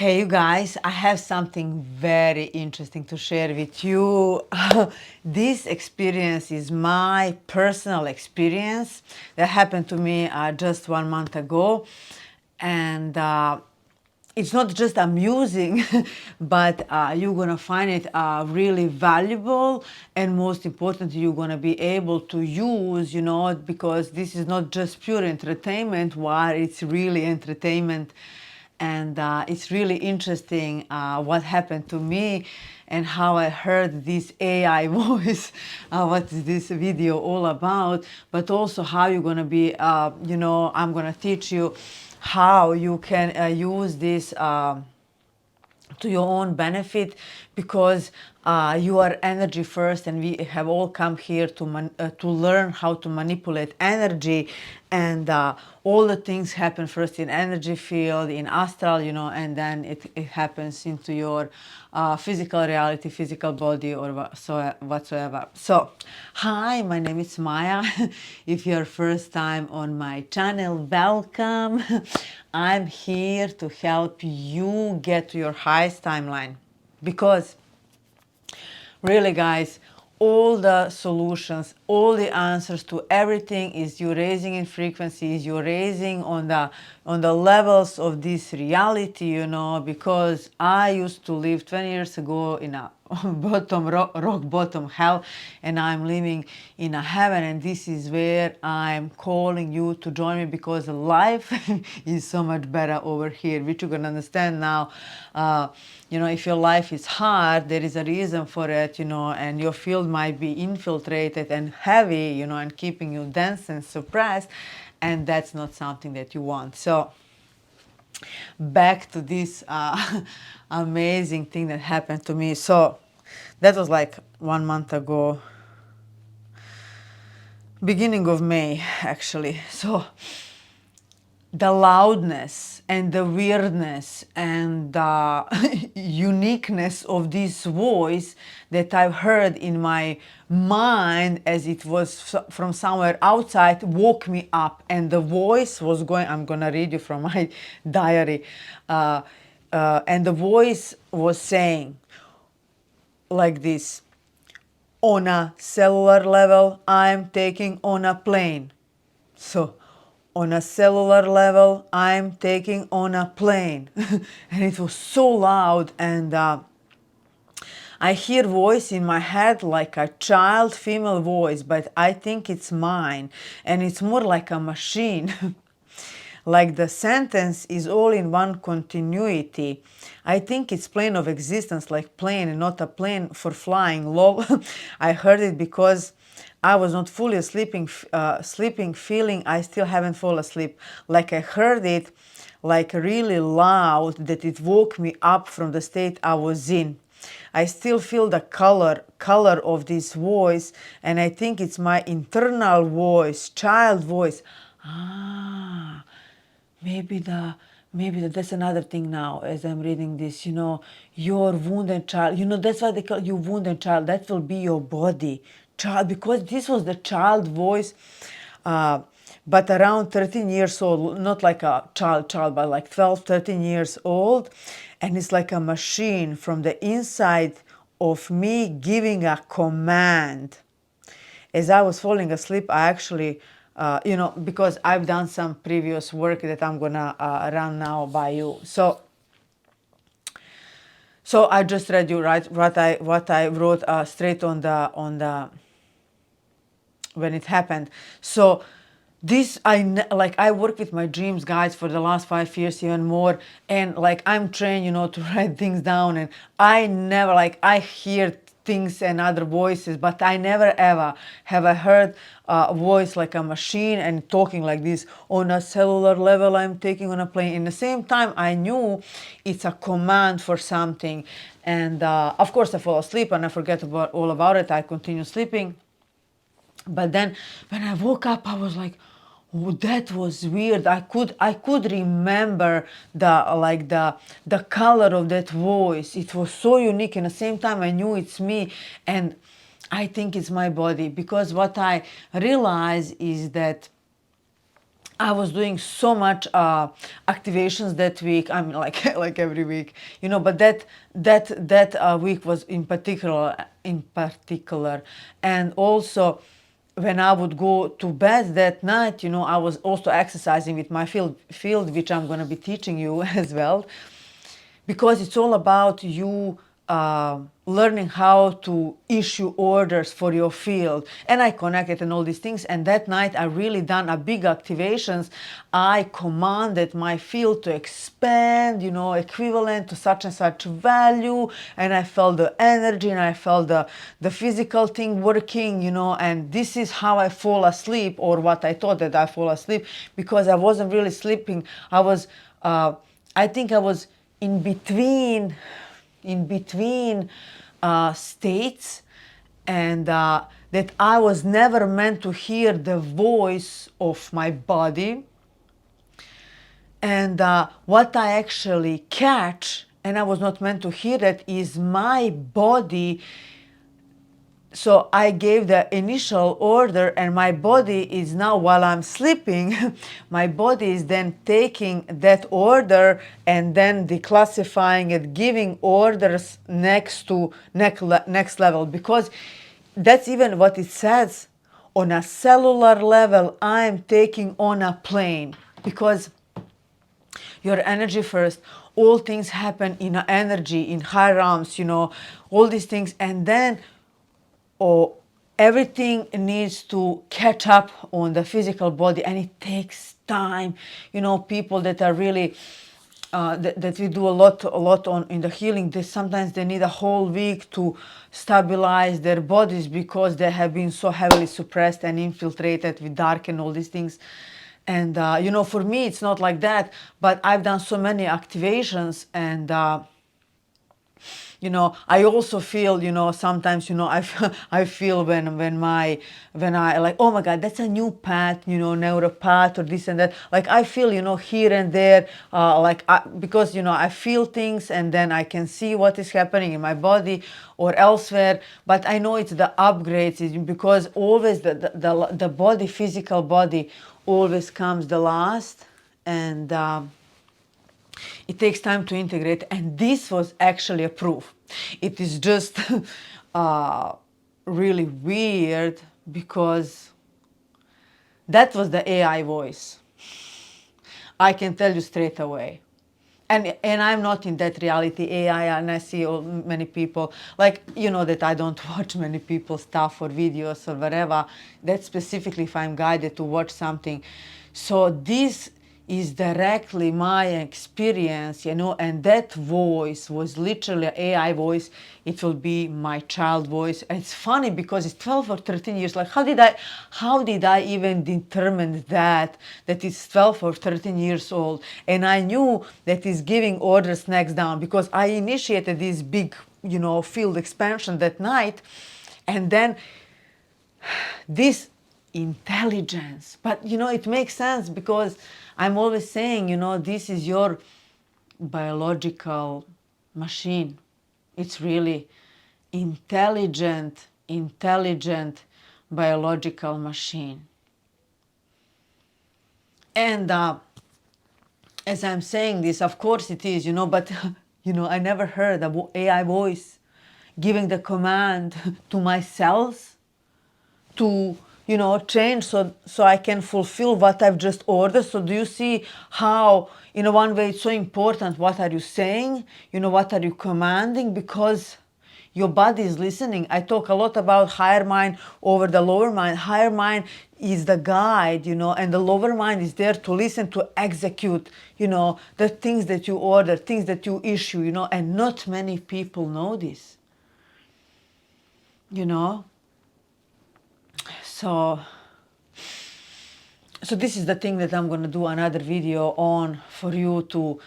Hey, you guys, I have something very interesting to share with you. This experience is my personal experience that happened to me just 1 month ago. And it's not just amusing, but you're going to find it really valuable. And most important, you're going to be able to use, because this is not just pure entertainment, while it's really entertainment. And it's really interesting what happened to me and how I heard this AI voice, what is this video all about, but also how you're going to be, I'm going to teach you how you can use this to your own benefit, because you are energy first, and we have all come here to learn how to manipulate energy, and all the things happen first in energy field, in astral, and then it happens into your physical reality, physical body, or whatsoever. So, hi, my name is Maya. If you're first time on my channel, welcome. I'm here to help you get to your highest timeline, because really, guys, all the solutions, all the answers to everything is you raising in frequencies, you're raising on the levels of this reality, because I used to live 20 years ago in a rock bottom hell, and I'm living in a heaven, and this is where I'm calling you to join me, because life is so much better over here, which you can understand now. If your life is hard, there is a reason for it, and your field might be infiltrated and heavy, and keeping you dense and suppressed, and that's not something that you want. So back to this amazing thing that happened to me. So that was like 1 month ago, beginning of May, actually. So the loudness and the weirdness and the uniqueness of this voice that I've heard in my mind, as it was from somewhere outside, woke me up. And the voice was going, I'm going to read you from my diary. And the voice was saying like this: on a cellular level, I'm taking on a plane. So, on a cellular level, I'm taking on a plane. And it was so loud, and I hear voice in my head like a child female voice, but I think it's mine, and it's more like a machine. Like the sentence is all in one continuity. I think it's plane of existence, like plane, and not a plane for flying. Lol. I heard it because I was not fully sleeping, feeling I still haven't fallen asleep. Like I heard it like really loud, that it woke me up from the state I was in. I still feel the color of this voice, and I think it's my internal voice, child voice. Ah, maybe that's another thing now, as I'm reading this, your wounded child, that's why they call you wounded child. That will be your body, child, because this was the child voice, but around 13 years old, not like a child, but like 12, 13 years old. And it's like a machine from the inside of me giving a command. As I was falling asleep, I actually, because I've done some previous work that I'm gonna run now by you. So I just read you right what I wrote straight on the when it happened. So this I work with my dreams, guys, for the last 5 years, even more, and like I'm trained, to write things down, and I never I hear things and other voices, but I never ever have I heard a voice like a machine and talking like this. On a cellular level, I'm taking on a plane. In the same time, I knew it's a command for something, and of course I fall asleep and I forget all about it. I continue sleeping. But then when I woke up, I was like, oh, that was weird. I could remember the color of that voice. It was so unique. And at the same time, I knew it's me, and I think it's my body, because what I realized is that I was doing so much activations that week. I mean, like like every week, you know. But that week was in particular, and also when I would go to bed that night, you know, I was also exercising with my field, which I'm going to be teaching you as well, because it's all about you learning how to issue orders for your field. And I connected and all these things, and that night I really done a big activations. I commanded my field to expand, you know, equivalent to such and such value, and I felt the energy, and I felt the physical thing working, you know. And this is how I fall asleep, or what I thought that I fall asleep, because I wasn't really sleeping. I think I was in between states, and that I was never meant to hear the voice of my body. And what I actually catch, and I was not meant to hear that, is my body. So I gave the initial order, and my body is now, while I'm sleeping, my body is then taking that order and then declassifying it, giving orders next level, because that's even what it says. On a cellular level, I'm taking on a plane, because your energy first. All things happen in energy, in high realms, you know, all these things, and then everything needs to catch up on the physical body, and it takes time. You know, people that are really that we do a lot on in the healing, sometimes they need a whole week to stabilize their bodies, because they have been so heavily suppressed and infiltrated with dark and all these things. And you know, for me it's not like that, but I've done so many activations, and you know, I also feel, you know, sometimes, you know, I feel when I like, oh my God, that's a new path, you know, neuropath or this and that. Like I feel, you know, here and there, because, you know, I feel things, and then I can see what is happening in my body or elsewhere. But I know it's the upgrades, because always the body, physical body, always comes the last, and it takes time to integrate, and this was actually a proof. It is just really weird, because that was the AI voice. I can tell you straight away. And I'm not in that reality AI, and I see many people, like, you know, that I don't watch many people's stuff or videos or whatever. That's specifically if I'm guided to watch something. So this is directly my experience, you know, and that voice was literally an AI voice. It will be my child voice. And it's funny because it's 12 or 13 years. Like, how did I even determine that it's 12 or 13 years old? And I knew that it's giving orders next down, because I initiated this big, you know, field expansion that night. And then this intelligence, but you know, it makes sense, because I'm always saying, you know, this is your biological machine. It's really intelligent biological machine. And as I'm saying this, of course it is, you know, but you know, I never heard an AI voice giving the command to my cells to, you know, change, so I can fulfill what I've just ordered. So do you see how, in a one way, it's so important? What are you saying? You know, what are you commanding? Because your body is listening. I talk a lot about higher mind over the lower mind. Higher mind is the guide, you know, and the lower mind is there to listen, to execute, you know, the things that you order, things that you issue, you know, and not many people know this, you know. So this is the thing that I'm going to do another video on, for you to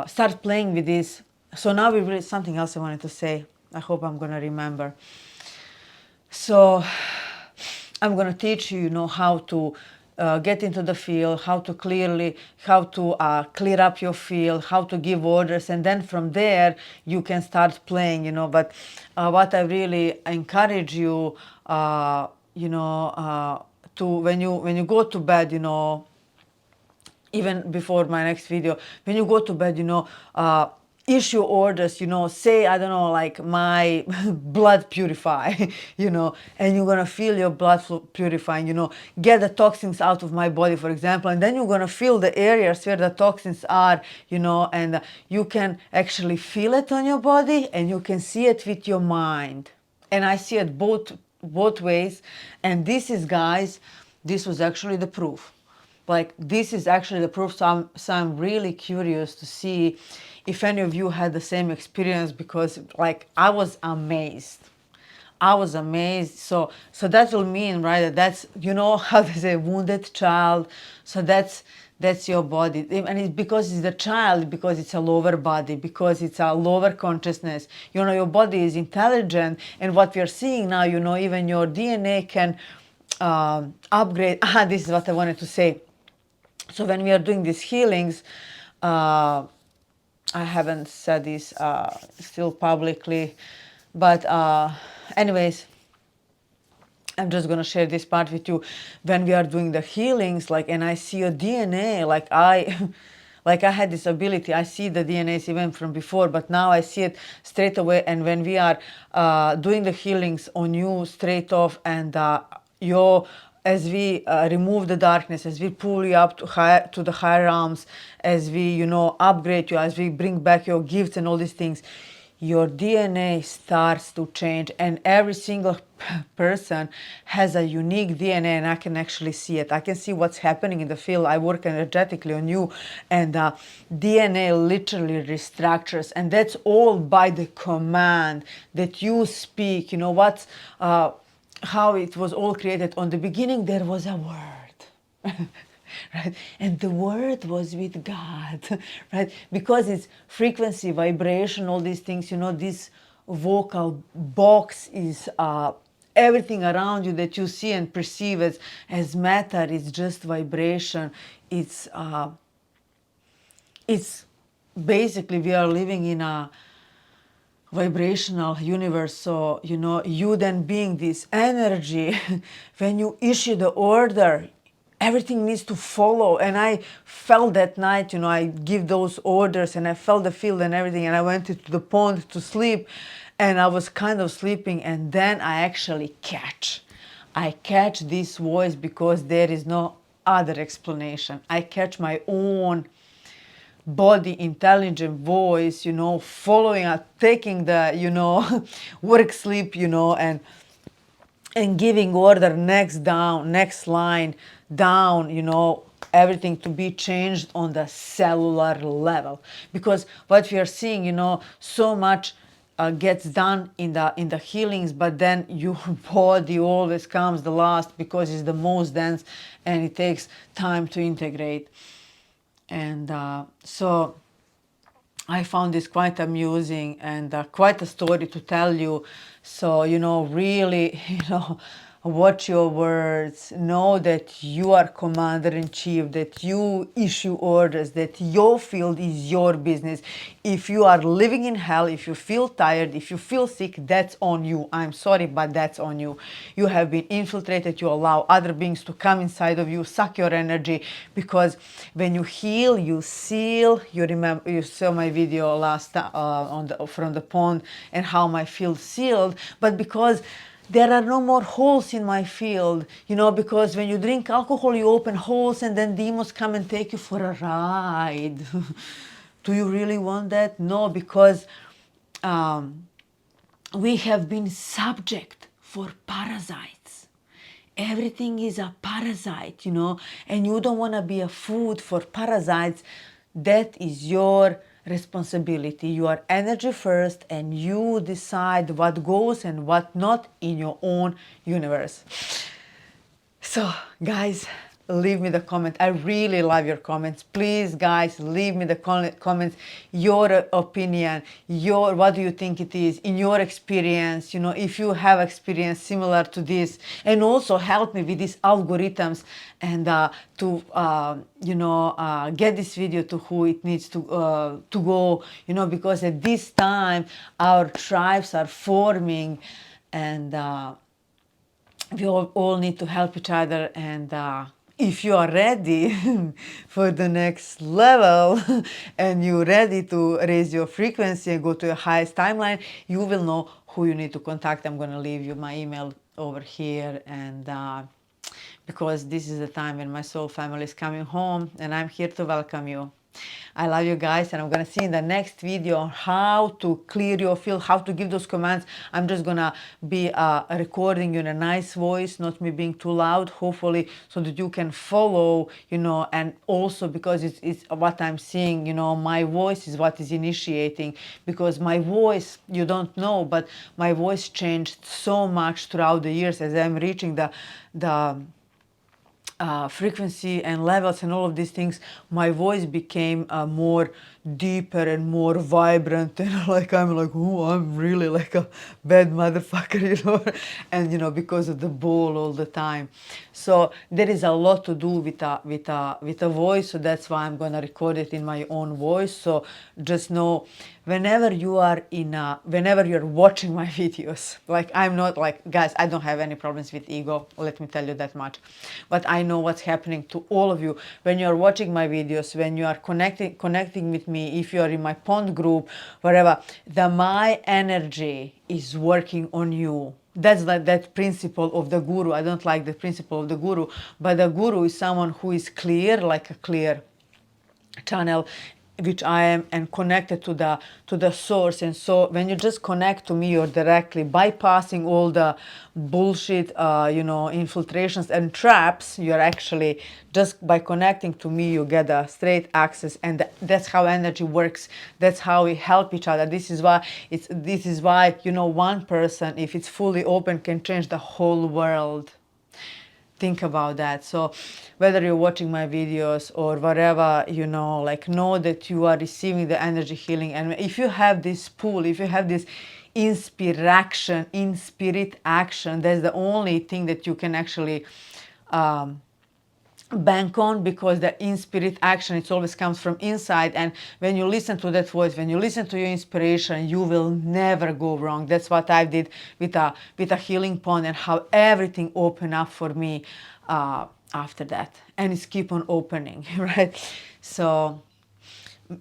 start playing with this. So now we really, something else I wanted to say. I hope I'm going to remember. So I'm going to teach you, you know, how to get into the field, how to clear up your field, how to give orders, and then from there you can start playing, you know. But what I really encourage you, you know, to when you go to bed, you know, even before my next video, when you go to bed, issue orders, say, I don't know, like my blood purify, and you're gonna feel your blood flow purifying, get the toxins out of my body, for example, and then you're gonna feel the areas where the toxins are, and you can actually feel it on your body and you can see it with your mind. And I see it both ways. And this is, guys, this was actually the proof. Like, this is actually the proof. So I'm really curious to see if any of you had the same experience, because like I was amazed. I was amazed. So that will mean, right, that that's, how they say, wounded child. So that's your body. And it's because it's the child, because it's a lower body, because it's a lower consciousness. Your body is intelligent. And what we are seeing now, even your DNA can upgrade. This is what I wanted to say. So when we are doing these healings, I haven't said this still publicly, but anyways, I'm just gonna share this part with you. When we are doing the healings, like, and I see your DNA, like like I had this ability. I see the DNAs even from before, but now I see it straight away. And when we are doing the healings on you straight off, and as we remove the darkness, as we pull you up to the higher realms, as we, upgrade you, as we bring back your gifts and all these things, your DNA starts to change. And every single person has a unique DNA, and I can actually see it. I can see what's happening in the field. I work energetically on you, and DNA literally restructures, and that's all by the command that you speak. How it was all created. On the beginning there was a word. Right? And the word was with God. Right? Because it's frequency, vibration, all these things, this vocal box is everything around you that you see and perceive as matter. It's just vibration. It's basically, we are living in a vibrational universe. So you then being this energy, when you issue the order, everything needs to follow. And I felt that night, I give those orders, and I felt the field and everything, and I went into the pond to sleep, and I was kind of sleeping, and then I actually catch this voice, because there is no other explanation. I catch my own body intelligent voice, following up, taking the, work sleep, and giving order, next line down, everything to be changed on the cellular level. Because what we are seeing, so much gets done in the healings, but then your body always comes the last, because it's the most dense and it takes time to integrate. And so I found this quite amusing, and quite a story to tell you. So, really, watch your words. Know that you are commander-in-chief, that you issue orders, that your field is your business. If you are living in hell, if you feel tired, if you feel sick, that's on you. I'm sorry, but that's on you. You have been infiltrated. You allow other beings to come inside of you, suck your energy, because when you heal, you seal. You saw my video last from the pond, and how my field sealed. But because there are no more holes in my field, because when you drink alcohol, you open holes, and then demons come and take you for a ride. Do you really want that? No, because we have been subject for parasites. Everything is a parasite, and you don't want to be a food for parasites. That is your responsibility. You are energy first, and you decide what goes and what not in your own universe. So, guys, leave me the comment. I really love your comments. Please, guys, leave me the comments, your opinion, what do you think it is in your experience, if you have experience similar to this. And also help me with these algorithms, and to get this video to who it needs to go, because at this time our tribes are forming, and we all need to help each other, and if you are ready for the next level and you're ready to raise your frequency and go to your highest timeline, you will know who you need to contact. I'm going to leave you my email over here, and because this is the time when my soul family is coming home, and I'm here to welcome you. I love you guys, and I'm gonna see in the next video on how to clear your field, how to give those commands. I'm just gonna be recording you in a nice voice, not me being too loud, hopefully, so that you can follow, you know. And also because it's what I'm seeing, you know, my voice is what is initiating, because my voice, you don't know, but my voice changed so much throughout the years as I'm reaching the frequency and levels and all of these things. My voice became more deeper and more vibrant, and like I'm like, oh, I'm really like a bad motherfucker, you know. And you know, because of the ball all the time. So there is a lot to do with a voice, so that's why I'm gonna record it in my own voice. So just know, whenever you're watching my videos, like, I'm not like, guys, I don't have any problems with ego, let me tell you that much, but I know what's happening to all of you when you're watching my videos, when you are connecting with me, if you're in my pond group, wherever, my energy is working on you. That's like that principle of the guru. I don't like the principle of the guru, but the guru is someone who is clear, like a clear channel, which I am, and connected to the source. And so when you just connect to me, you're directly bypassing all the bullshit, you know, infiltrations and traps. You're actually, just by connecting to me, you get a straight access, and that's how energy works. That's how we help each other. This is why, you know, one person, if it's fully open, can change the whole world. Think about that. So whether you're watching my videos or whatever, you know, like, know that you are receiving the energy healing. And if you have this pull, if you have this inspiration, in spirit action, that's the only thing that you can actually bank on, because the in spirit action, it always comes from inside. And when you listen to that voice, when you listen to your inspiration, you will never go wrong. That's what I did with a healing pond, and how everything opened up for me after that, and it's keep on opening. Right? So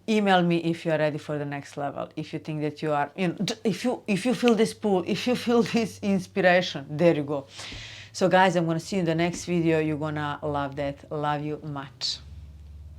email me if you are ready for the next level, if you think that you are, you know, if you feel this pull, if you feel this inspiration, there you go. So guys, I'm gonna see you in the next video. You're gonna love that. Love you much.